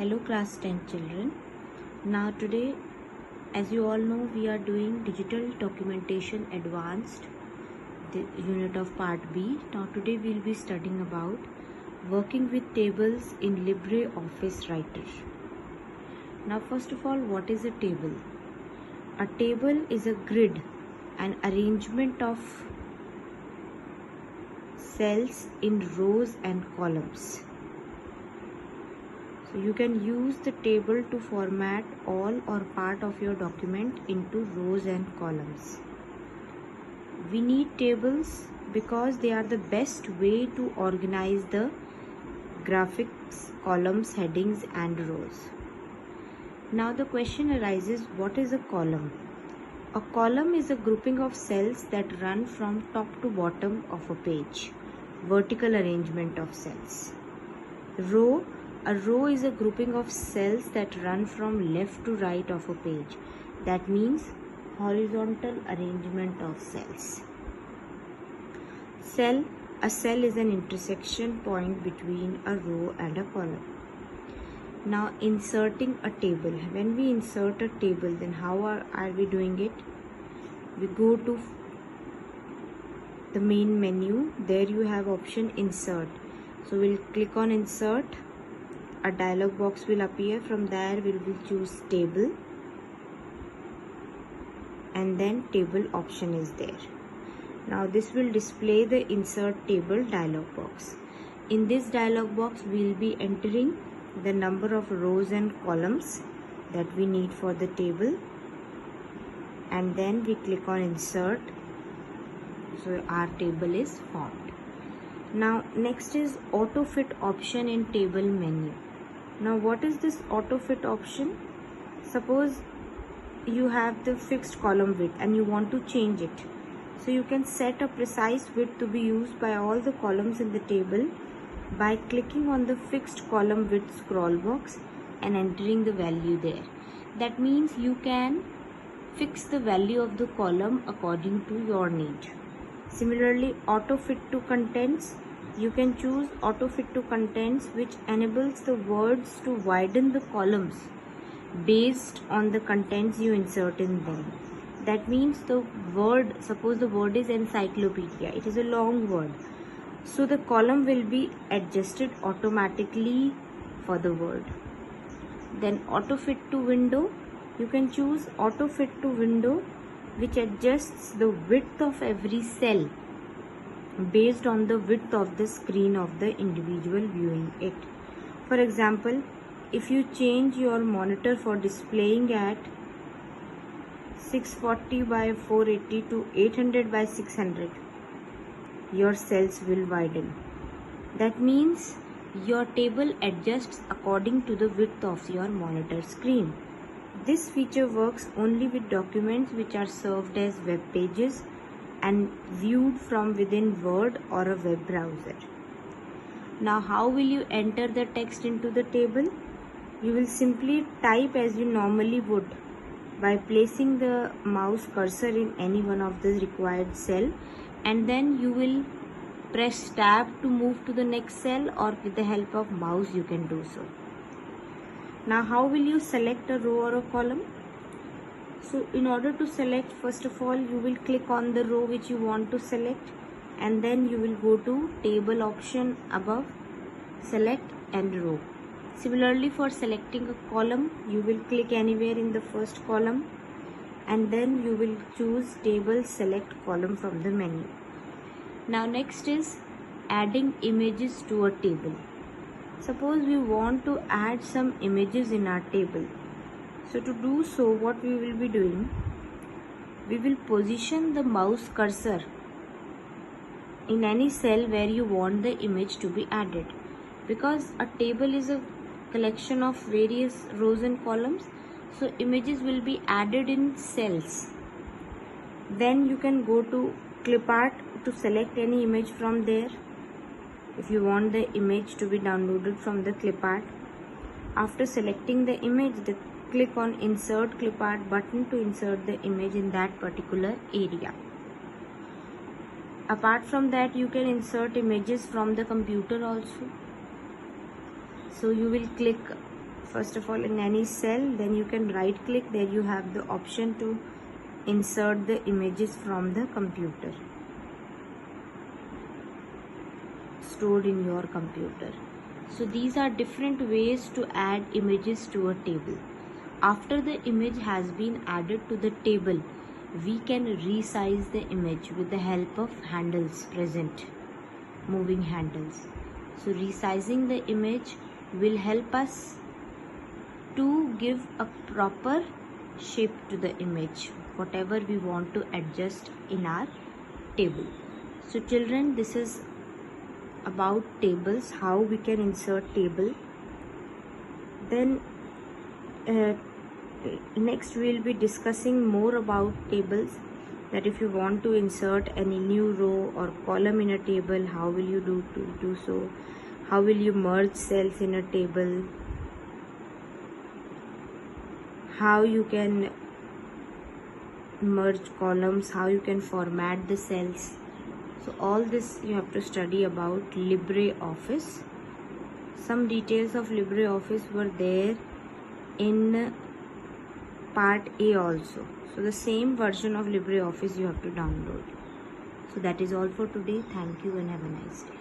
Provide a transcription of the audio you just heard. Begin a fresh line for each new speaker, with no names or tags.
Hello class 10 children. Now today, as you all know, we are doing digital documentation advanced, the unit of part B. Now today we will be studying about working with tables in LibreOffice Writer. Now first of all, what is a table? A table is a grid, an arrangement of cells in rows and columns. So you can use the table to format all or part of your document into rows and columns. We need tables because they are the best way to organize the graphics, columns, headings and rows. Now the question arises, what is a column? A column is a grouping of cells that run from top to bottom of a page. Vertical arrangement of cells. A row is a grouping of cells that run from left to right of a page. That means horizontal arrangement of cells. A cell is an intersection point between a row and a column. Now inserting a table. When we insert a table, then how are we doing it? We go to the main menu. There you have option insert. So we'll click on insert. A dialog box will appear. From there we will choose table, and then table option is there. Now this will display the insert table dialog box. In this dialog box we will be entering the number of rows and columns that we need for the table, and then we click on insert. So our table is formed. Now next is auto fit option in table menu. Now what is this auto fit option? Suppose you have the fixed column width and you want to change it. So you can set a precise width to be used by all the columns in the table by clicking on the fixed column width scroll box and entering the value there. That means you can fix the value of the column according to your need. Similarly, auto fit to contents. You can choose auto fit to contents, which enables the words to widen the columns based on the contents you insert in them. That means the word, suppose the word is encyclopedia, it is a long word. So the column will be adjusted automatically for the word. Then auto fit to window. You can choose auto fit to window, which adjusts the width of every cell based on the width of the screen of the individual viewing it. For example, if you change your monitor for displaying at 640 by 480 to 800 by 600, your cells will widen. That means your table adjusts according to the width of your monitor screen. This feature works only with documents which are served as web pages and viewed from within Word or a web browser. Now how will you enter the text into the table? You will simply type as you normally would by placing the mouse cursor in any one of the required cell, and then you will press tab to move to the next cell, or with the help of mouse you can do so. Now how will you select a row or a column? So in order to select, first of all you will click on the row which you want to select, and then you will go to table option above, select and row. Similarly, for selecting a column, you will click anywhere in the first column, and then you will choose table select column from the menu. Now next is adding images to a table. Suppose we want to add some images in our table. So to do so, what we will be doing, we will position the mouse cursor in any cell where you want the image to be added. Because a table is a collection of various rows and columns, so images will be added in cells. Then you can go to clip art to select any image from there if you want the image to be downloaded from the clip art. After selecting the image, click on insert clip art button to insert the image in that particular area. Apart from that, you can insert images from the computer also. So you will click first of all in any cell, then you can right click. There you have the option to insert the images from the computer, stored in your computer. So these are different ways to add images to a table. After the image has been added to the table, we can resize the image with the help of handles present, moving handles. So resizing the image will help us to give a proper shape to the image, whatever we want to adjust in our table. So children, this is about tables, how we can insert table. Then next we will be discussing more about tables, that if you want to insert any new row or column in a table, how will you do so, how will you merge cells in a table, how you can merge columns, how you can format the cells. So all this you have to study about LibreOffice. Some details of LibreOffice were there in part A also. So the same version of LibreOffice you have to download. So that is all for today. Thank you and have a nice day.